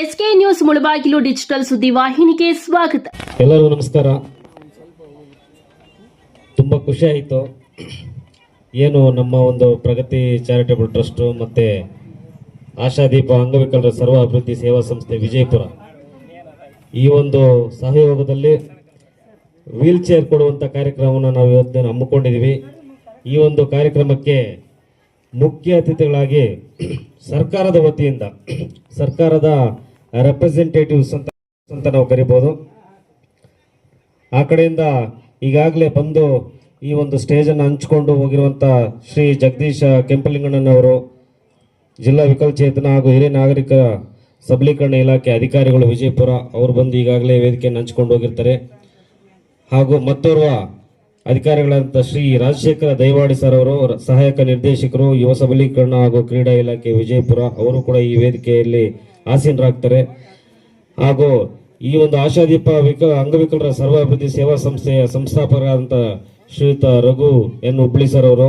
SK news Mulbagal digital ಸುದ್ದಿವಾಹಿನಿಗೆ ಸ್ವಾಗತ. ಎಲ್ಲರಿಗೂ ನಮಸ್ಕಾರ. ತುಂಬ ಖುಷಿ ಆಯಿತು. ಏನು ನಮ್ಮ ಒಂದು ಪ್ರಗತಿ ಚಾರಿಟೇಬಲ್ ಟ್ರಸ್ಟು ಮತ್ತು ಆಶಾದೀಪ ಅಂಗವಿಕಲರ ಸರ್ವ ಅಭಿವೃದ್ಧಿ ಸೇವಾ ಸಂಸ್ಥೆ ವಿಜಯಪುರ ಈ ಒಂದು ಸಹಯೋಗದಲ್ಲಿ ವೀಲ್ ಚೇರ್ ಕೊಡುವಂಥ ಕಾರ್ಯಕ್ರಮವನ್ನು ನಾವು ಇವತ್ತು ಹಮ್ಮಿಕೊಂಡಿದ್ದೀವಿ. ಈ ಒಂದು ಕಾರ್ಯಕ್ರಮಕ್ಕೆ ಮುಖ್ಯ ಅತಿಥಿಗಳಾಗಿ ಸರ್ಕಾರದ ವತಿಯಿಂದ ಸರ್ಕಾರದ ರೆಪ್ರೆಸೆಂಟೇಟಿವ್ಸ್ ಅಂತ ನಾವು ಕರಿಬೋದು. ಆ ಕಡೆಯಿಂದ ಈಗಾಗಲೇ ಬಂದು ಈ ಒಂದು ಸ್ಟೇಜನ್ನು ಹಂಚಿಕೊಂಡು ಹೋಗಿರುವಂಥ ಶ್ರೀ ಜಗದೀಶ ಕೆಂಪಲಿಂಗಣ್ಣನವರು, ಜಿಲ್ಲಾ ವಿಕಲಚೇತನ ಹಾಗೂ ಹಿರಿಯ ನಾಗರಿಕರ ಸಬಲೀಕರಣ ಇಲಾಖೆ ಅಧಿಕಾರಿಗಳು ವಿಜಯಪುರ ಅವರು ಬಂದು ಈಗಾಗಲೇ ವೇದಿಕೆಯನ್ನು ಹಂಚಿಕೊಂಡು ಹೋಗಿರ್ತಾರೆ. ಹಾಗೂ ಮತ್ತೋರ್ವ ಅಧಿಕಾರಿಗಳಂತ ಶ್ರೀ ರಾಜಶೇಖರ ದೈವಾಡಿ ಸರ್ ಅವರು, ಸಹಾಯಕ ನಿರ್ದೇಶಕರು ಯುವ ಸಬಲೀಕರಣ ಹಾಗೂ ಕ್ರೀಡಾ ಇಲಾಖೆ ವಿಜಯಪುರ, ಅವರು ಕೂಡ ಈ ವೇದಿಕೆಯಲ್ಲಿ ಆಸೀನರಾಗ್ತಾರೆ. ಹಾಗೂ ಈ ಒಂದು ಆಶಾದೀಪ ಅಂಗವಿಕಲರ ಸರ್ವ ಅಭಿವೃದ್ಧಿ ಸೇವಾ ಸಂಸ್ಥೆಯ ಸಂಸ್ಥಾಪಕರಾದಂಥ ಶ್ರೀಯುತ ರಘು ಎನ್ ಹುಬ್ಳಿ ಸರ್ ಅವರು,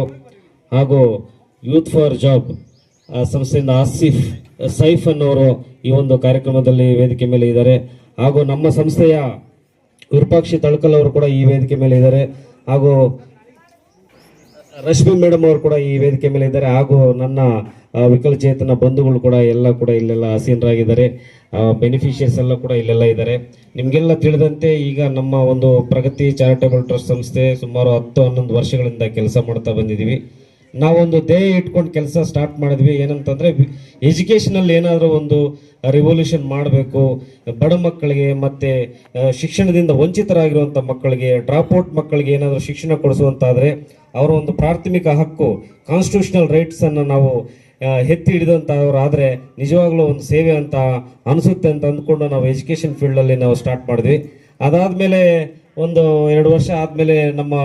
ಹಾಗೂ ಯೂತ್ ಫಾರ್ ಜಾಬ್ ಸಂಸ್ಥೆಯಿಂದ ಆಸಿಫ್ ಸೈಫ್ ಅನ್ನೋರು ಈ ಒಂದು ಕಾರ್ಯಕ್ರಮದಲ್ಲಿ ವೇದಿಕೆ ಮೇಲೆ ಇದ್ದಾರೆ. ಹಾಗೂ ನಮ್ಮ ಸಂಸ್ಥೆಯ ವಿರೂಪಾಕ್ಷಿ ತಳಕಲ್ ಅವರು ಕೂಡ ಈ ವೇದಿಕೆ ಮೇಲೆ ಇದ್ದಾರೆ. ಹಾಗೂ ರಶ್ಮಿ ಮೇಡಮ್ ಅವರು ಕೂಡ ಈ ವೇದಿಕೆ ಮೇಲೆ ಇದ್ದಾರೆ. ಹಾಗೂ ನನ್ನ ವಿಕಲಚೇತನ ಬಂಧುಗಳು ಕೂಡ ಎಲ್ಲ ಕೂಡ ಇಲ್ಲೆಲ್ಲ ಆಸೀನರಾಗಿದ್ದಾರೆ. ಬೆನಿಫಿಷಿಯರ್ಸ್ ಎಲ್ಲ ಕೂಡ ಇಲ್ಲೆಲ್ಲ ಇದ್ದಾರೆ. ನಿಮಗೆಲ್ಲ ತಿಳಿದಂತೆ ಈಗ ನಮ್ಮ ಒಂದು ಪ್ರಗತಿ ಚಾರಿಟೇಬಲ್ ಟ್ರಸ್ಟ್ ಸಂಸ್ಥೆ ಸುಮಾರು 10-11 ವರ್ಷಗಳಿಂದ ಕೆಲಸ ಮಾಡ್ತಾ ಬಂದಿದ್ದೀವಿ. ನಾವೊಂದು ಧ್ಯೇಯ ಇಟ್ಕೊಂಡು ಕೆಲಸ ಸ್ಟಾರ್ಟ್ ಮಾಡಿದ್ವಿ. ಏನಂತಂದರೆ ಎಜುಕೇಷನಲ್ಲಿ ಏನಾದರೂ ಒಂದು ರಿವಲ್ಯೂಷನ್ ಮಾಡಬೇಕು, ಬಡ ಮಕ್ಕಳಿಗೆ ಮತ್ತು ಶಿಕ್ಷಣದಿಂದ ವಂಚಿತರಾಗಿರುವಂಥ ಮಕ್ಕಳಿಗೆ, ಡ್ರಾಪ್ಔಟ್ ಮಕ್ಕಳಿಗೆ ಏನಾದರೂ ಶಿಕ್ಷಣ ಕೊಡಿಸುವಂತಾದರೆ ಅವರ ಒಂದು ಪ್ರಾಥಮಿಕ ಹಕ್ಕು ಕಾನ್ಸ್ಟಿಟ್ಯೂಷನಲ್ ರೈಟ್ಸನ್ನು ನಾವು ಎತ್ತಿ ಹಿಡಿದಂಥವ್ರಾದರೆ ನಿಜವಾಗ್ಲೂ ಒಂದು ಸೇವೆ ಅಂತ ಅನಿಸುತ್ತೆ ಅಂತ ಅಂದ್ಕೊಂಡು ನಾವು ಎಜುಕೇಷನ್ ಫೀಲ್ಡಲ್ಲಿ ನಾವು ಸ್ಟಾರ್ಟ್ ಮಾಡಿದ್ವಿ. ಅದಾದಮೇಲೆ ಒಂದು 2 ವರ್ಷ ಆದಮೇಲೆ ನಮ್ಮ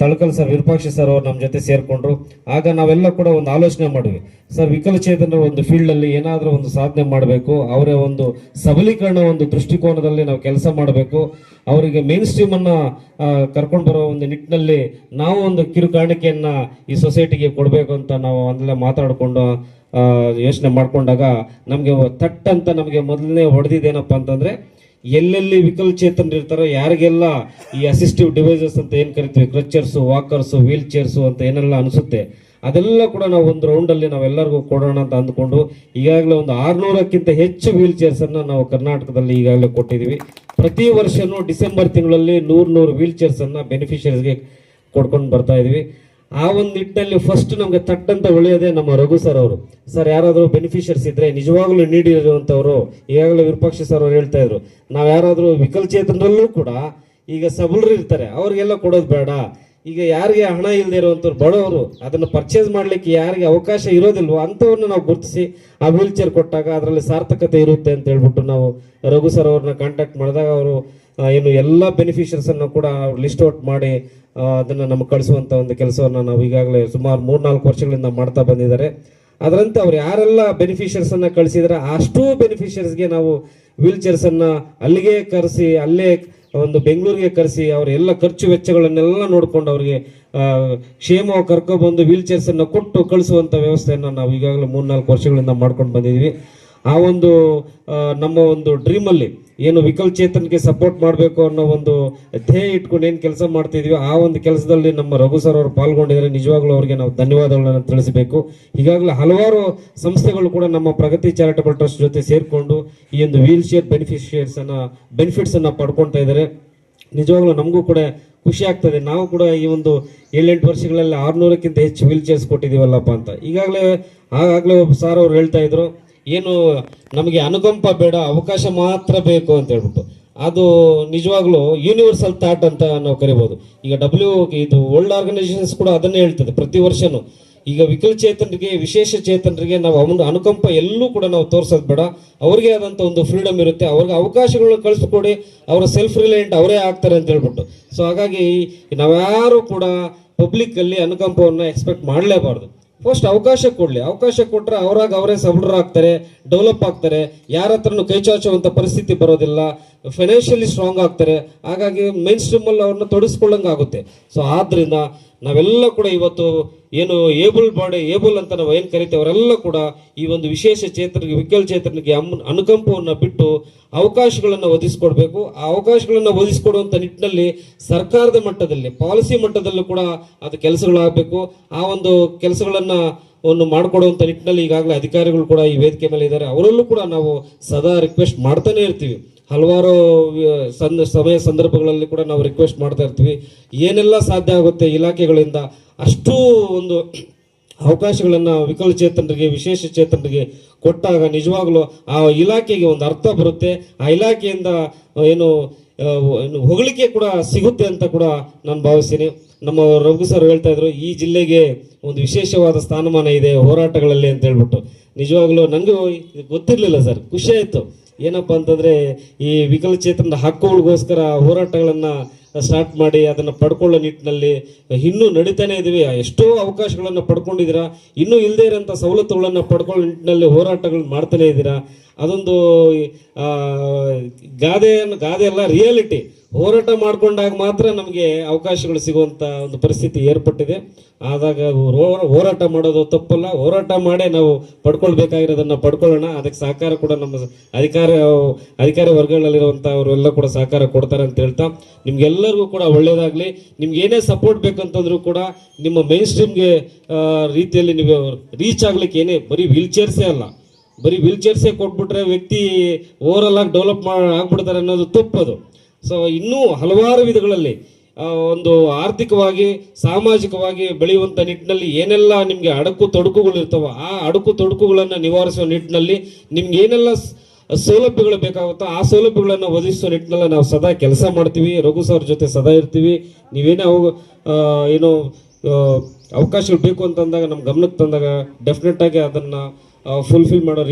ತಳಕಲ್ ಸರ್, ವಿರೂಪಾಕ್ಷಿ ಸರ್ ಅವರು ನಮ್ಮ ಜೊತೆ ಸೇರಿಕೊಂಡ್ರು. ಆಗ ನಾವೆಲ್ಲ ಕೂಡ ಒಂದು ಆಲೋಚನೆ ಮಾಡಿದ್ವಿ, ಸರ್ ವಿಕಲಚೇತನರ ಒಂದು ಫೀಲ್ಡಲ್ಲಿ ಏನಾದರೂ ಒಂದು ಸಾಧನೆ ಮಾಡಬೇಕು, ಅವರ ಒಂದು ಸಬಲೀಕರಣ ಒಂದು ದೃಷ್ಟಿಕೋನದಲ್ಲಿ ನಾವು ಕೆಲಸ ಮಾಡಬೇಕು, ಅವರಿಗೆ ಮೇನ್ ಸ್ಟ್ರೀಮನ್ನು ಕರ್ಕೊಂಡು ಬರೋ ಒಂದು ನಿಟ್ಟಿನಲ್ಲಿ ನಾವು ಒಂದು ಕಿರು ಕಾಣಿಕೆಯನ್ನು ಈ ಸೊಸೈಟಿಗೆ ಕೊಡಬೇಕು ಅಂತ ನಾವು ಅದೆಲ್ಲ ಮಾತಾಡಿಕೊಂಡು ಯೋಚನೆ ಮಾಡಿಕೊಂಡಾಗ ನಮಗೆ ತಟ್ಟಂತ ನಮಗೆ ಮೊದಲನೇ ಹೊಡೆದಿದ್ದೇನಪ್ಪ ಅಂತಂದರೆ, ಎಲ್ಲೆಲ್ಲಿ ವಿಕಲಚೇತನರು ಇರ್ತಾರೋ ಯಾರಿಗೆಲ್ಲ ಈ ಅಸಿಸ್ಟಿವ್ ಡಿವೈಸಸ್ ಅಂತ ಏನು ಕರಿತೀವಿ, ಕ್ರಚರ್ಸು, ವಾಕರ್ಸು, ವೀಲ್ ಚೇರ್ಸು ಅಂತ ಏನೆಲ್ಲ ಅನಿಸುತ್ತೆ ಅದೆಲ್ಲ ಕೂಡ ನಾವು ಒಂದು ರೌಂಡಲ್ಲಿ ನಾವೆಲ್ಲರಿಗೂ ಕೊಡೋಣ ಅಂತ ಅಂದ್ಕೊಂಡು ಈಗಾಗಲೇ ಒಂದು 600ಕ್ಕಿಂತ ಹೆಚ್ಚು ವೀಲ್ ಚೇರ್ಸನ್ನು ನಾವು ಕರ್ನಾಟಕದಲ್ಲಿ ಈಗಾಗಲೇ ಕೊಟ್ಟಿದ್ದೀವಿ. ಪ್ರತಿ ವರ್ಷವೂ ಡಿಸೆಂಬರ್ ತಿಂಗಳಲ್ಲಿ 100 ವೀಲ್ ಚೇರ್ಸನ್ನು ಬೆನಿಫಿಷರೀಸ್ಗೆ ಕೊಡ್ಕೊಂಡು ಬರ್ತಾ ಇದ್ದೀವಿ. ಆ ಒಂದು ನಿಟ್ಟಿನಲ್ಲಿ ಫಸ್ಟ್ ನಮಗೆ ತಟ್ಟಂತ ಒಳ್ಳೆಯದೇ ನಮ್ಮ ರಘು ಸರ್ ಅವರು. ಸರ್ ಯಾರಾದರೂ ಬೆನಿಫಿಷರ್ಸ್ ಇದ್ರೆ ನಿಜವಾಗ್ಲೂ ನೀಡಿರುವಂಥವ್ರು, ಈಗಾಗಲೇ ವಿರೂಪಾಕ್ಷಿ ಸರ್ ಅವ್ರು ಹೇಳ್ತಾ ಇದ್ರು, ನಾವು ಯಾರಾದರೂ ವಿಕಲಚೇತನರಲ್ಲೂ ಕೂಡ ಈಗ ಸಬಲರು ಇರ್ತಾರೆ ಅವ್ರಿಗೆಲ್ಲ ಕೊಡೋದು ಬೇಡ, ಈಗ ಯಾರಿಗೆ ಹಣ ಇಲ್ಲದೆ ಇರುವಂಥವ್ರು ಬಡವರು ಅದನ್ನು ಪರ್ಚೇಸ್ ಮಾಡಲಿಕ್ಕೆ ಯಾರಿಗೆ ಅವಕಾಶ ಇರೋದಿಲ್ವೋ ಅಂಥವ್ರನ್ನ ನಾವು ಗುರುತಿಸಿ ಆ ವೀಲ್ ಚೇರ್ ಕೊಟ್ಟಾಗ ಅದರಲ್ಲಿ ಸಾರ್ಥಕತೆ ಇರುತ್ತೆ ಅಂತ ಹೇಳ್ಬಿಟ್ಟು ನಾವು ರಘು ಸರ್ ಅವ್ರನ್ನ ಕಾಂಟ್ಯಾಕ್ಟ್ ಮಾಡಿದಾಗ ಅವರು ಏನು ಎಲ್ಲ ಬೆನಿಫಿಷರ್ಸನ್ನು ಕೂಡ ಲಿಸ್ಟ್ ಔಟ್ ಮಾಡಿ ಅದನ್ನು ನಮಗೆ ಕಳಿಸುವಂಥ ಒಂದು ಕೆಲಸವನ್ನು ನಾವು ಈಗಾಗಲೇ ಸುಮಾರು 3-4 ವರ್ಷಗಳಿಂದ ಮಾಡ್ತಾ ಬಂದಿದ್ದಾರೆ. ಅದರಂತೆ ಅವ್ರು ಯಾರೆಲ್ಲ ಬೆನಿಫಿಷರ್ಸನ್ನು ಕಳಿಸಿದರೆ ಅಷ್ಟೂ ಬೆನಿಫಿಷರ್ಸ್ಗೆ ನಾವು ವೀಲ್ ಚೇರ್ಸನ್ನು ಅಲ್ಲಿಗೆ ಕರೆಸಿ, ಅಲ್ಲೇ ಒಂದು ಬೆಂಗಳೂರಿಗೆ ಕರೆಸಿ ಅವರ ಎಲ್ಲ ಖರ್ಚು ವೆಚ್ಚಗಳನ್ನೆಲ್ಲ ನೋಡಿಕೊಂಡು ಅವರಿಗೆ ಕ್ಷೇಮವಾಗಿ ಕರ್ಕೊಬಂದು ವೀಲ್ ಚೇರ್ಸನ್ನು ಕೊಟ್ಟು ಕಳಿಸುವಂಥ ವ್ಯವಸ್ಥೆಯನ್ನು ನಾವು ಈಗಾಗಲೇ 3-4 ವರ್ಷಗಳಿಂದ ಮಾಡ್ಕೊಂಡು ಬಂದಿದ್ದೀವಿ. ಆ ಒಂದು ನಮ್ಮ ಒಂದು ಡ್ರೀಮಲ್ಲಿ ಏನು ವಿಕಲಚೇತನಕ್ಕೆ ಸಪೋರ್ಟ್ ಮಾಡಬೇಕು ಅನ್ನೋ ಒಂದು ಧ್ಯೇಯ ಇಟ್ಕೊಂಡು ಏನು ಕೆಲಸ ಮಾಡ್ತಿದ್ವಿ, ಆ ಒಂದು ಕೆಲಸದಲ್ಲಿ ನಮ್ಮ ರಘು ಸರ್ ಅವರು ಪಾಲ್ಗೊಂಡಿದ್ದಾರೆ. ನಿಜವಾಗ್ಲೂ ಅವರಿಗೆ ನಾವು ಧನ್ಯವಾದಗಳನ್ನು ತಿಳಿಸಬೇಕು. ಈಗಾಗಲೇ ಹಲವಾರು ಸಂಸ್ಥೆಗಳು ಕೂಡ ನಮ್ಮ ಪ್ರಗತಿ ಚಾರಿಟೇಬಲ್ ಟ್ರಸ್ಟ್ ಜೊತೆ ಸೇರಿಕೊಂಡು ಈ ಒಂದು ವೀಲ್ ಚೇರ್ ಬೆನಿಫಿಟ್ಸನ್ನು ಪಡ್ಕೊಳ್ತಾ ಇದ್ದಾರೆ. ನಿಜವಾಗ್ಲೂ ನಮಗೂ ಕೂಡ ಖುಷಿ ಆಗ್ತದೆ. ನಾವು ಕೂಡ ಈ ಒಂದು 7-8 ವರ್ಷಗಳಲ್ಲಿ 600ಕ್ಕಿಂತ ಹೆಚ್ಚು ವೀಲ್ ಚೇರ್ಸ್ ಕೊಟ್ಟಿದ್ದೀವಲ್ಲಪ್ಪ ಅಂತ. ಆಗಾಗಲೇ ಒಬ್ಬ ಸಾರ್ ಅವ್ರು ಹೇಳ್ತಾ ಇದ್ರು, ಏನು ನಮಗೆ ಅನುಕಂಪ ಬೇಡ, ಅವಕಾಶ ಮಾತ್ರ ಬೇಕು ಅಂತ ಹೇಳ್ಬಿಟ್ಟು. ಅದು ನಿಜವಾಗ್ಲೂ ಯೂನಿವರ್ಸಲ್ ಥಾಟ್ ಅಂತ ನಾವು ಕರಿಬೋದು. ಈಗ ಇದು ವರ್ಲ್ಡ್ ಆರ್ಗನೈಸೇಷನ್ಸ್ ಕೂಡ ಅದನ್ನೇ ಹೇಳ್ತದೆ ಪ್ರತಿ ವರ್ಷನೂ. ಈಗ ವಿಕಲಚೇತನರಿಗೆ, ವಿಶೇಷ ಚೇತನರಿಗೆ ನಾವು ಅನುಕಂಪ ಎಲ್ಲೂ ಕೂಡ ನಾವು ತೋರಿಸೋದು ಬೇಡ, ಅವ್ರಿಗೆ ಆದಂಥ ಒಂದು ಫ್ರೀಡಮ್ ಇರುತ್ತೆ, ಅವ್ರಿಗೆ ಅವಕಾಶಗಳನ್ನ ಕಳಿಸ್ಕೊಡಿ, ಅವರ ಸೆಲ್ಫ್ ರಿಲಯಂಟ್ ಅವರೇ ಆಗ್ತಾರೆ ಅಂತ ಹೇಳ್ಬಿಟ್ಟು. ಸೊ ಹಾಗಾಗಿ ನಾವ್ಯಾರು ಕೂಡ ಪಬ್ಲಿಕ್ಕಲ್ಲಿ ಅನುಕಂಪವನ್ನು ಎಕ್ಸ್ಪೆಕ್ಟ್ ಮಾಡಲೇಬಾರ್ದು. ಫಸ್ಟ್ ಅವಕಾಶ ಕೊಡಲಿ, ಅವಕಾಶ ಕೊಟ್ಟರೆ ಅವರೇ ಸಬಲರಾಗ್ತಾರೆ, ಡೆವಲಪ್ ಆಗ್ತಾರೆ, ಯಾರ ಹತ್ರನೂ ಕೈ ಚಾಚುವಂಥ ಪರಿಸ್ಥಿತಿ ಬರೋದಿಲ್ಲ, ಫೈನಾನ್ಷಿಯಲಿ ಸ್ಟ್ರಾಂಗ್ ಆಗ್ತಾರೆ. ಹಾಗಾಗಿ ಮೈನ್ ಸ್ಟ್ರೀಮಲ್ಲಿ ಅವ್ರನ್ನ ತೊಡಗಿಸ್ಕೊಳ್ಳಂಗೆ ಆಗುತ್ತೆ. ಸೊ ಆದ್ದರಿಂದ ನಾವೆಲ್ಲ ಕೂಡ ಇವತ್ತು ಏನು ಏಬಲ್ ಅಂತ ನಾವು ಏನು ಕರಿತೇವೆ ಅವರೆಲ್ಲ ಕೂಡ ಈ ಒಂದು ವಿಶೇಷ ಚೇತನಿಗೆ ವಿಕಲಚೇತನಿಗೆ ಅನುಕಂಪವನ್ನು ಬಿಟ್ಟು ಅವಕಾಶಗಳನ್ನು ಒದಗಿಸ್ಕೊಡ್ಬೇಕು. ಆ ಅವಕಾಶಗಳನ್ನು ಒದಗಿಸ್ಕೊಡುವಂಥ ನಿಟ್ಟಿನಲ್ಲಿ ಸರ್ಕಾರದ ಮಟ್ಟದಲ್ಲಿ ಪಾಲಿಸಿ ಮಟ್ಟದಲ್ಲೂ ಕೂಡ ಅದು ಕೆಲಸಗಳಾಗಬೇಕು. ಆ ಒಂದು ಕೆಲಸಗಳನ್ನು ಮಾಡಿಕೊಡುವಂಥ ನಿಟ್ಟಿನಲ್ಲಿ ಈಗಾಗಲೇ ಅಧಿಕಾರಿಗಳು ಕೂಡ ಈ ವೇದಿಕೆ ಮೇಲೆ ಇದ್ದಾರೆ. ಅವರಲ್ಲೂ ಕೂಡ ನಾವು ಸದಾ ರಿಕ್ವೆಸ್ಟ್ ಮಾಡ್ತಾನೆ ಇರ್ತೀವಿ. ಹಲವಾರು ಸಂದರ್ಭಗಳಲ್ಲಿ ಕೂಡ ನಾವು ರಿಕ್ವೆಸ್ಟ್ ಮಾಡ್ತಾ ಇರ್ತೀವಿ. ಏನೆಲ್ಲ ಸಾಧ್ಯ ಆಗುತ್ತೆ ಇಲಾಖೆಗಳಿಂದ ಅಷ್ಟೂ ಒಂದು ಅವಕಾಶಗಳನ್ನು ವಿಕಲಚೇತನರಿಗೆ ವಿಶೇಷ ಚೇತನರಿಗೆ ಕೊಟ್ಟಾಗ ನಿಜವಾಗ್ಲೂ ಆ ಇಲಾಖೆಗೆ ಒಂದು ಅರ್ಥ ಬರುತ್ತೆ. ಆ ಇಲಾಖೆಯಿಂದ ಏನು ಹೊಗಳಿಕೆ ಕೂಡ ಸಿಗುತ್ತೆ ಅಂತ ಕೂಡ ನಾನು ಭಾವಿಸ್ತೀನಿ. ನಮ್ಮ ರಘು ಸರ್ ಹೇಳ್ತಾ ಇದ್ರು ಈ ಜಿಲ್ಲೆಗೆ ಒಂದು ವಿಶೇಷವಾದ ಸ್ಥಾನಮಾನ ಇದೆ ಹೋರಾಟಗಳಲ್ಲಿ ಅಂತ ಹೇಳ್ಬಿಟ್ಟು. ನಿಜವಾಗ್ಲೂ ನನಗೂ ಗೊತ್ತಿರಲಿಲ್ಲ ಸರ್, ಖುಷಿ ಆಯಿತು. ಏನಪ್ಪ ಅಂತಂದರೆ ಈ ವಿಕಲಚೇತನದ ಹಕ್ಕುಗಳಿಗೋಸ್ಕರ ಹೋರಾಟಗಳನ್ನು ಸ್ಟಾರ್ಟ್ ಮಾಡಿ ಅದನ್ನು ಪಡ್ಕೊಳ್ಳೋ ನಿಟ್ಟಿನಲ್ಲಿ ಇನ್ನೂ ನಡೀತಾನೆ ಇದ್ದೀವಿ. ಎಷ್ಟೋ ಅವಕಾಶಗಳನ್ನು ಪಡ್ಕೊಂಡಿದ್ದೀರಾ, ಇನ್ನೂ ಇಲ್ಲದೇ ಇರೋಂಥ ಸವಲತ್ತುಗಳನ್ನು ಪಡ್ಕೊಳ್ಳೋ ನಿಟ್ಟಿನಲ್ಲಿ ಹೋರಾಟಗಳನ್ನ ಮಾಡ್ತಾನೆ ಇದ್ದೀರಾ. ಅದೊಂದು ಗಾದೆ ಅಲ್ಲ, ರಿಯಾಲಿಟಿ. ಹೋರಾಟ ಮಾಡಿಕೊಂಡಾಗ ಮಾತ್ರ ನಮಗೆ ಅವಕಾಶಗಳು ಸಿಗುವಂಥ ಒಂದು ಪರಿಸ್ಥಿತಿ ಏರ್ಪಟ್ಟಿದೆ. ಆದಾಗ ಹೋರಾಟ ಮಾಡೋದು ತಪ್ಪಲ್ಲ, ಹೋರಾಟ ಮಾಡೇ ನಾವು ಪಡ್ಕೊಳ್ಬೇಕಾಗಿರೋದನ್ನು ಪಡ್ಕೊಳ್ಳೋಣ. ಅದಕ್ಕೆ ಸಹಕಾರ ಕೂಡ ನಮ್ಮ ಅಧಿಕಾರಿ ವರ್ಗಗಳಲ್ಲಿರುವಂಥವರೆಲ್ಲ ಕೂಡ ಸಹಕಾರ ಕೊಡ್ತಾರೆ ಅಂತ ಹೇಳ್ತಾ ನಿಮ್ಗೆಲ್ಲರಿಗೂ ಕೂಡ ಒಳ್ಳೇದಾಗಲಿ. ನಿಮ್ಗೆ ಏನೇ ಸಪೋರ್ಟ್ ಬೇಕಂತಂದ್ರೂ ಕೂಡ ನಿಮ್ಮ ಮೈನ್ ಸ್ಟ್ರೀಮ್ಗೆ ರೀತಿಯಲ್ಲಿ ನೀವು ರೀಚ್ ಆಗ್ಲಿಕ್ಕೆ ಏನೇ ಬರೀ ವೀಲ್ ಚೇರ್ಸೇ ಅಲ್ಲ, ಬರೀ ವೀಲ್ ಚೇರ್ಸೇ ಕೊಟ್ಬಿಟ್ರೆ ವ್ಯಕ್ತಿ ಓವರಾಲ್ ಆಗಿ ಡೆವಲಪ್ ಆಗ್ಬಿಡ್ತಾರೆ ಅನ್ನೋದು ತಪ್ಪದು. ಸೊ ಇನ್ನೂ ಹಲವಾರು ವಿಧಗಳಲ್ಲಿ ಒಂದು ಆರ್ಥಿಕವಾಗಿ ಸಾಮಾಜಿಕವಾಗಿ ಬೆಳೆಯುವಂಥ ನಿಟ್ಟಿನಲ್ಲಿ ಏನೆಲ್ಲ ನಿಮಗೆ ಅಡಕು ತೊಡಕುಗಳು ಇರ್ತಾವೋ ಆ ಅಡಕು ತೊಡಕುಗಳನ್ನು ನಿವಾರಿಸುವ ನಿಟ್ಟಿನಲ್ಲಿ ನಿಮ್ಗೆ ಏನೆಲ್ಲ ಸೌಲಭ್ಯಗಳು ಬೇಕಾಗುತ್ತೋ ಆ ಸೌಲಭ್ಯಗಳನ್ನು ಒದಗಿಸುವ ನಿಟ್ಟಿನಲ್ಲಿ ನಾವು ಸದಾ ಕೆಲಸ ಮಾಡ್ತೀವಿ. ರಘು ಸರ್ ಜೊತೆ ಸದಾ ಇರ್ತೀವಿ. ನೀವೇನೇ ಏನು ಅವಕಾಶಗಳು ಬೇಕು ಅಂತಂದಾಗ ನಮ್ಮ ಗಮನಕ್ಕೆ ತಂದಾಗ ಡೆಫಿನೆಟ್ ಆಗಿ ಅದನ್ನು ಫುಲ್ಫಿಲ್ ಮಾಡೋ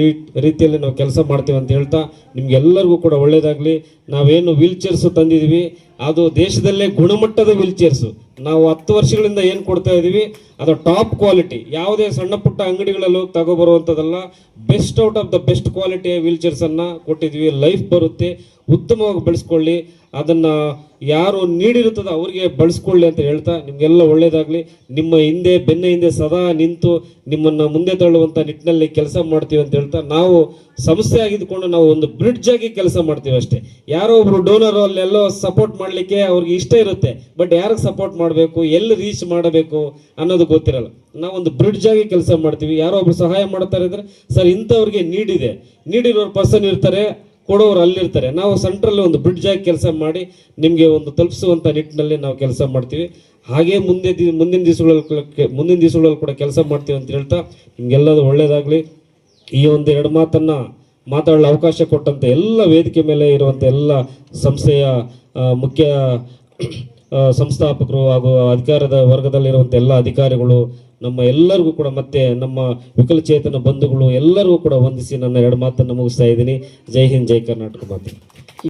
ರೀತಿಯಲ್ಲಿ ನಾವು ಕೆಲಸ ಮಾಡ್ತೀವಿ ಅಂತ ಹೇಳ್ತಾ ನಿಮ್ಗೆಲ್ಲರಿಗೂ ಕೂಡ ಒಳ್ಳೇದಾಗಲಿ. ನಾವೇನು ವೀಲ್ ಚೇರ್ಸು ತಂದಿದ್ದೀವಿ ಅದು ದೇಶದಲ್ಲೇ ಗುಣಮಟ್ಟದ ವೀಲ್ ಚೇರ್ಸು. ನಾವು 10 ವರ್ಷಗಳಿಂದ ಏನು ಕೊಡ್ತಾ ಇದ್ದೀವಿ ಅದು ಟಾಪ್ ಕ್ವಾಲಿಟಿ. ಯಾವುದೇ ಸಣ್ಣ ಪುಟ್ಟ ಅಂಗಡಿಗಳಲ್ಲಿ ಹೋಗಿ ತಗೊಬರುವಂಥದ್ದಲ್ಲ, best out of the best ಕ್ವಾಲಿಟಿಯ ವೀಲ್ ಚೇರ್ಸನ್ನು ಕೊಟ್ಟಿದ್ವಿ. ಲೈಫ್ ಬರುತ್ತೆ, ಉತ್ತಮವಾಗಿ ಬಳಸ್ಕೊಳ್ಳಿ, ಅದನ್ನು ಯಾರು ನೀಡಿರುತ್ತದೋ ಅವರಿಗೆ ಬಳಸ್ಕೊಳ್ಳಿ ಅಂತ ಹೇಳ್ತಾ ನಿಮಗೆಲ್ಲ ಒಳ್ಳೇದಾಗಲಿ. ನಿಮ್ಮ ಬೆನ್ನ ಹಿಂದೆ ಸದಾ ನಿಂತು ನಿಮ್ಮನ್ನು ಮುಂದೆ ತಳ್ಳುವಂಥ ನಿಟ್ಟಿನಲ್ಲಿ ಕೆಲಸ ಮಾಡ್ತೀವಿ ಅಂತ ಹೇಳ್ತಾ ನಾವು ಸಂಸ್ಥೆ ಆಗಿದ್ದುಕೊಂಡು ನಾವು ಒಂದು ಬ್ರಿಡ್ಜ್ ಆಗಿ ಕೆಲಸ ಮಾಡ್ತೀವಿ ಅಷ್ಟೇ. ಯಾರೋ ಒಬ್ರು ಡೋನರ್ ಅಲ್ಲೆಲ್ಲೋ ಸಪೋರ್ಟ್ ಮಾಡಲಿಕ್ಕೆ ಅವ್ರಿಗೆ ಇಷ್ಟ ಇರುತ್ತೆ, ಬಟ್ ಯಾರಿಗೆ ಸಪೋರ್ಟ್ ಮಾಡಬೇಕು, ಎಲ್ಲಿ ರೀಚ್ ಮಾಡಬೇಕು ಅನ್ನೋದು ಗೊತ್ತಿರಲ್ಲ. ನಾವೊಂದು ಬ್ರಿಡ್ಜ್ ಆಗಿ ಕೆಲಸ ಮಾಡ್ತೀವಿ. ಯಾರೋ ಒಬ್ರು ಸಹಾಯ ಮಾಡ್ತಾರೆ ಇದ್ರೆ ಸರ್ ಇಂಥವ್ರಿಗೆ ನೀಡಿರೋರು ಪರ್ಸನ್ ಇರ್ತಾರೆ, ಕೊಡೋರು ಅಲ್ಲಿರ್ತಾರೆ. ನಾವು ಸೆಂಟ್ರಲ್ಲಿ ಒಂದು ಬ್ರಿಡ್ಜ್ ಆಗಿ ಕೆಲಸ ಮಾಡಿ ನಿಮಗೆ ಒಂದು ತಲುಪಿಸುವಂಥ ನಿಟ್ಟಿನಲ್ಲಿ ನಾವು ಕೆಲಸ ಮಾಡ್ತೀವಿ. ಹಾಗೆ ಮುಂದಿನ ದಿವಸಗಳಲ್ಲಿ ಕೂಡ ಕೆಲಸ ಮಾಡ್ತೀವಿ ಅಂತ ಹೇಳ್ತಾ ನಿಮಗೆಲ್ಲದು ಒಳ್ಳೇದಾಗಲಿ. ಈ ಒಂದು 2 ಮಾತನ್ನು ಮಾತಾಡಲು ಅವಕಾಶ ಕೊಟ್ಟಂಥ ಎಲ್ಲ ವೇದಿಕೆ ಮೇಲೆ ಇರುವಂಥ ಎಲ್ಲ ಸಂಸ್ಥೆಯ ಮುಖ್ಯ ಸಂಸ್ಥಾಪಕರು ಹಾಗೂ ಅಧಿಕಾರದ ವರ್ಗದಲ್ಲಿರುವಂಥ ಎಲ್ಲ ಅಧಿಕಾರಿಗಳು, ನಮ್ಮ ಎಲ್ಲರಿಗೂ ಕೂಡ ಮತ್ತೆ ನಮ್ಮ ವಿಕಲಚೇತನ ಬಂಧುಗಳು ಎಲ್ಲರಿಗೂ ಕೂಡ ವಂದಿಸಿ ನನ್ನ 2 ಮಾತನ್ನು ಮುಗಿಸ್ತಾ ಇದ್ದೀನಿ. ಜೈ ಹಿಂದ್, ಜೈ ಕರ್ನಾಟಕ ಮಾತೆ.